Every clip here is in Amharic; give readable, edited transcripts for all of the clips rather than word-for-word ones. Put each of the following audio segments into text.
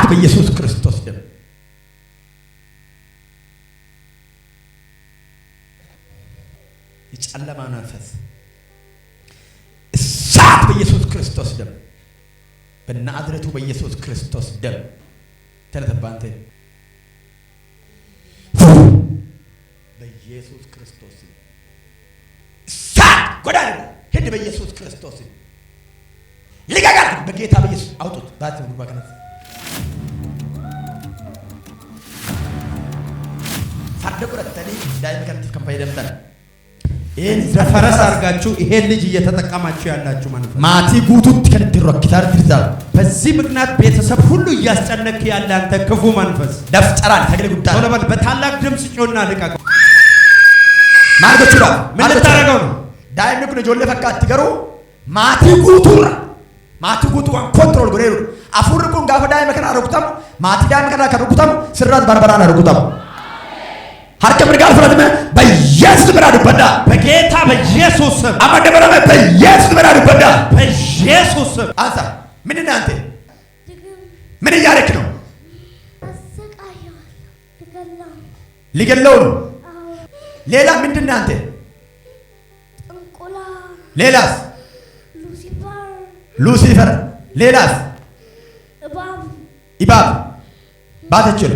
በኢየሱስ ክርስቶስ ደም የጨለማ መንፈስ እሳት በኢየሱስ ክርስቶስ ደም በናዝሬቱ በኢየሱስ ክርስቶስ ደም ተነተባንተ በኢየሱስ ክርስቶስ እሳት ጎዳና ሄድ በኢየሱስ ክርስቶስ ይልቀቃል በጌታ በኢየሱስ አውጡት ባት ጉባከነት ፈርደቁረተኒ ዳይመከንት ከፋይደምታል ይሄን ዘፈረስ አርጋችሁ ይሄን ልጅ እየተጠቀማችሁ ያላችሁ መንፈስ ማቲ ጉቱት ከድሮክታር ትርዛል በዚህ ምክንያት ቤተሰብ ሁሉ እያስጨነክ ያለ አንተ ክፉ መንፈስ ደፍጠራን ተግለ ጉዳይ ሆነ በታላቅ ድምጽ ጮና ልቀቀው ማርገቹራ ምን ልታረጋው ነው ዳይምኩ ለጆለ ፈካት ትገሩ ማቲ ጉቱን ኮንትሮል ጎሬሩ አፉርኩን ጋፈ ዳይመከና ረኩታም ማቲ ዳይመከና ከረኩታም ስራት ባርባራና ረኩታም ሀርከም ጋር ፍረድመ በኢየሱስ ብራዱ በዳ በጌታ በኢየሱስ ስም አማደበረመ በኢየሱስ ብራዱ በዳ በኢየሱስ ስም አንተ ምን እናንተ ምን ያረክ ነው አሰቃየው ሊገለው ነው ሌላ ምንድን አንተ ጥንቆላ ሌላስ ሉሲፈር ሌላስ ኢባብ ባተችል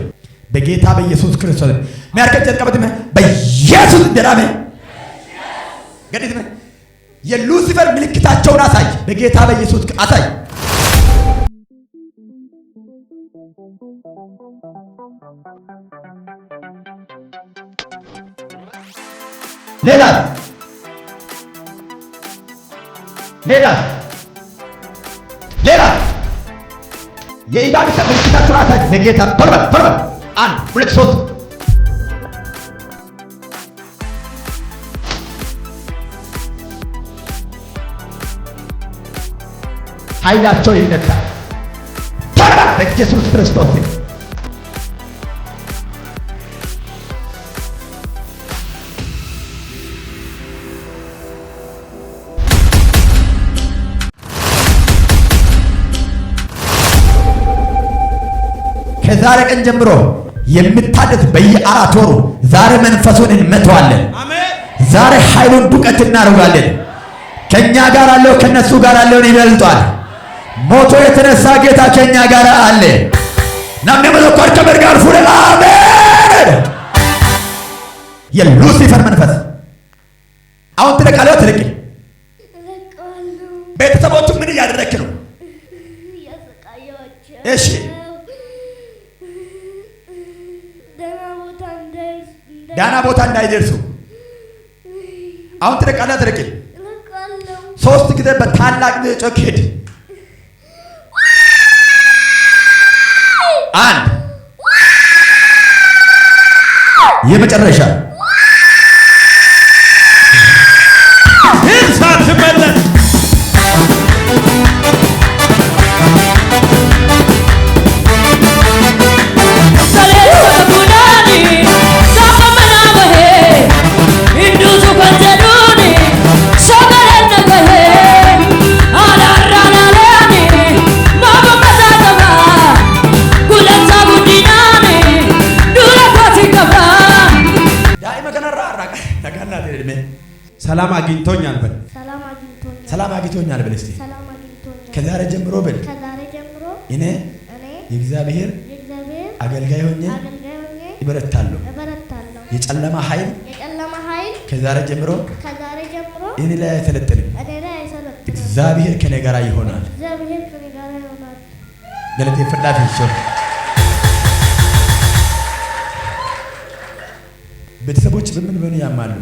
በጌታ በኢየሱስ ክርስቶስ ማርከጨት ቀበተመ በኢየሱስ ደራመ ገዲትመ የሉሲፈር ምልክታቸውን አሳይ በጌታ በኢየሱስ አሳይ ሌላ የኢባብ ምልክታቸውን አሳይ በጌታ ቶርበ አንድ ሁለት ሶስት ኃይላቸው ይነሳል ተራ በኢየሱስ ክርስቶስ ከዛሬ ቀን ጀምሮ የምታደት በየአራት ወሩ ዛሬ መንፈሱን እንመተዋለን አሜን ዛሬ ኃይሉን ዱቀት እናደርጋለን ከኛ ጋር አለው ከነሱ ጋር አለው ይበልጣል ሞቶ የተነሳ ጌታ ከኛ ጋር አለ ናም ለመለኮት ከበር ጋር ፉለ አሜን የሉሲፈር መንፈስ አሁን ተለቃለው ተለቅ ቤተሰቦቹ ምን ያደረክ ነው ያሰቃያቸው እሺ ዳና ቦታ እንዳይደርሱ አሁን ተለቃለው ተለቅ ሶስት ጊዜ በታላቅ ጮክ ሄድ አንድ የመጨረሻ እንሳት ተመለስ ሰላም አግኝቶኛል በል ሰላም አግኝቶኛል በል እስቲ ከዛሬ ጀምሮ በል እኔ የእግዚአብሔር አገልጋይ ሆኜ ይበረታለሁ የጨለማ ኃይል ከዛሬ ጀምሮ እኔ ላይ አይሰለጥንም እግዚአብሔር ከኔ ጋር ይሆናል ለለቴ ፍላፊ ይችላል ቤተሰቦች በምን ያማሉ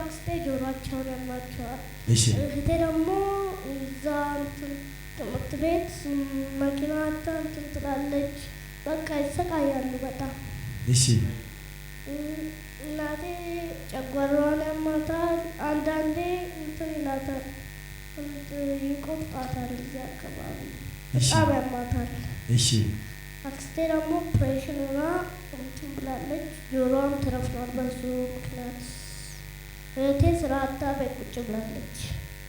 አክስቴ ጆሮአቸውን ያማቸዋል እሺ እህቴ ደግሞ እዛ ትምህርት ቤት መኪና እንትን ትላለች በቃ ይሰቃያሉ በጣም እሺ እናቴ ጨጓራዋን ያማታል አንዳንዴ እንትን ይላታል ይቆጣታል እዚህ አካባቢ በጣም ያማታል እሺ አክስቴ ደግሞ ኦፕሬሽንና እንትን ብላለች ጆሮዋም ተረፍቷል በሱ ምክንያት እህቴ ስራ አጥታ ቤት ቁጭ ብላለች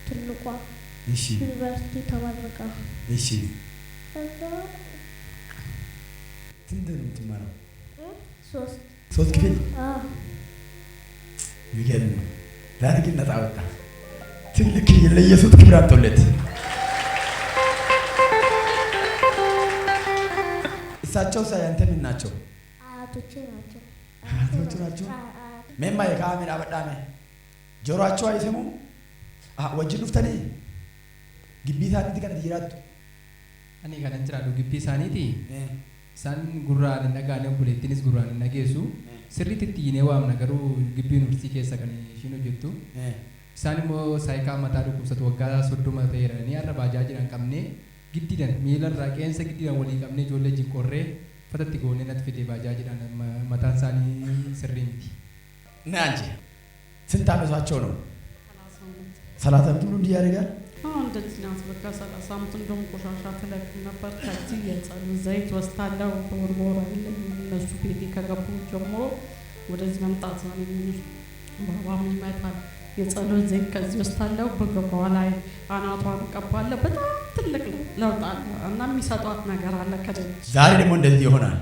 ትልቋ እሺ ዩኒቨርሲቲ ተመረቀ። እሺ ከዛ ስንት ነው የምትማረው? 3 ክፍል? ይገርም። ዛሬ ግን ነፃ ወጣ። ትልቅ ለኢየሱስ ክብር አምጡለት። እሳቸው ሳያንተ ምን ናቸው? አያቶቼ ናቸው። አያቶቹ ናቸው። ሜማ የካሜራ በጣም ጆሮአቸው አይሰሙም። ወጅን ዱፍተኒ ግቢ ሳኒቲ ከነ ትጅራቱ ani kanan jiraadhu gibbii isaaniiti isaan gurraan hin dhagaane buleettinis gurraan hin dhageessu sirriitti itti yinee waamna garuu gibbii yuunivarsiitii keessa kan ishiin hojjettu isaan immoo saayikaa mataa dhukkubsatu waggaa 30 ta'eeranii har'a baajaajiidhaan qabnee giddiidhaan miilarraa qeensa giddiidhaan walii qabnee ijoollee jinqorree fatatti goonee natti fidee baajaajiidhaan mataan isaanii sirrii miti. ናንጂ ስንት ዓመታቸው ነው? 30 ዓመት ሙሉ እንዲህ ያደርጋል። እንደዚህ ናት። በቃ 30 ዓመት እንደውም ቆሻሻ ትለቅ ነበር። ከዚህ የጸሎት ዘይት ወስታለው በወርወራ አይደለም እነሱ ቤቴ ከገቡ ጀምሮ ወደዚህ መምጣት ነው ባባም ይመጣል። የጸሎት ዘይት ከዚህ ወስታለው በገባው ላይ አናቷን ቀባለ። በጣም ትልቅ ለውጥ አለ እና የሚሰጧት ነገር አለ። ዛሬ ደግሞ እንደዚህ ይሆናል።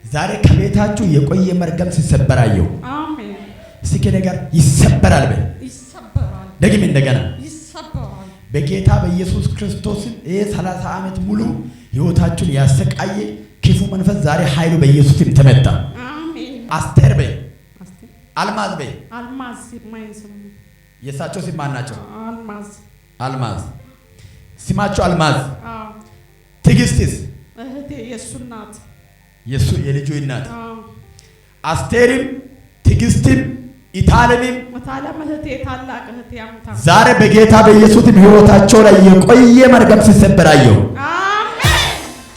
ዛሬ ከቤታችሁ የቆየ መርገም ሲሰበራየው አሜን። እስኪ ነገር ይሰበራል በል። ይሰበራል። ደግሜ እንደገና ይሰበራል። በጌታ በኢየሱስ ክርስቶስ 30 ዓመት ሙሉ ህይወታችሁን ያሰቃየ ክፉ መንፈስ ዛሬ ኃይሉ በኢየሱስም ተመታ። አሜን። አስቴር በይ፣ አልማዝ በይ። አልማዝ የማይስም የሳቸው ስም ማን ናቸው? አልማዝ ስማቸው አልማዝ። ትዕግስትስ? እህቴ የሱ እናት፣ የሱ የልጁ እናት። አስቴርም ትዕግስትም ኢታለምም እህቴ ታላቅ እህቴ አምታ ዛሬ በጌታ በኢየሱስም ህይወታቸው ላይ የቆየ መርገም ሲሰበራየው አሜን።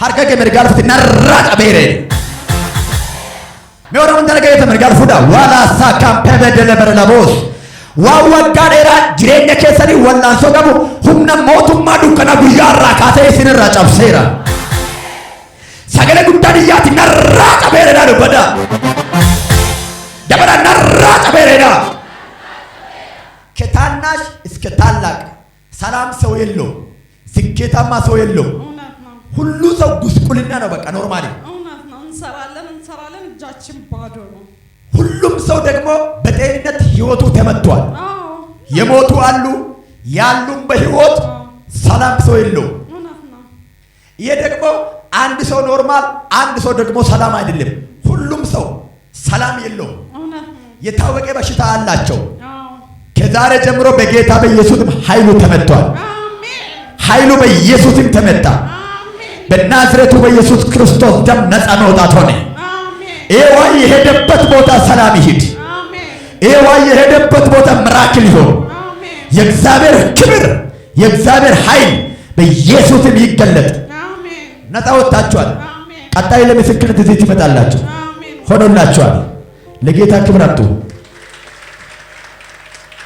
ሀርከከ መርጋል ፍትናራቀ በይሬ ሜወራ መንተረገ የተመርጋል ፉዳ ዋላ ሳካም ፐበደለ በረላቦስ ዋወጋ ዴራ ጅሬኛ ኬሰኒ ወላንሶ ገቡ ሁምነ ሞቱማ ዱከና ጉያራ ካተ ሲንራ ጨብሴራ ሰገለ ጉዳን ያቲ ነራቀ በይሬዳ በዳ ደበራ ነራቀ በይሬዳ ከታናሽ እስከ ታላቅ ሰላም ሰው የለው፣ ስኬታማ ሰው የለው። ሁሉ ሰው ጉስቁልና ነው። በቃ ኖርማሊ እንሰራለን እጃችን ባዶ ነው። ሁሉም ሰው ደግሞ በጤንነት ህይወቱ ተመቷል። የሞቱ አሉ፣ ያሉም በህይወት ሰላም ሰው የለው። ይሄ ደግሞ አንድ ሰው ኖርማል፣ አንድ ሰው ደግሞ ሰላም አይደለም። ሁሉም ሰው ሰላም የለው። የታወቀ በሽታ አላቸው። ከዛሬ ጀምሮ በጌታ በኢየሱስም ኃይሉ ተመቷል። ኃይሉ በኢየሱስም ተመታ። በናዝሬቱ በኢየሱስ ክርስቶስ ደም ነፃ መውጣት ሆነ። ኤዋ የሄደበት ቦታ ሰላም ይሂድ። ኤዋ የሄደበት ቦታ ምራክል ይሁን። የእግዚአብሔር ክብር የእግዚአብሔር ኃይል በኢየሱስም ይገለጥ። ነፃ ወጣችኋል። ቀጣይ ለምስክርነት እዚህ ትመጣላችሁ። ሆኖላችኋል። ለጌታ ክብር አምጡ።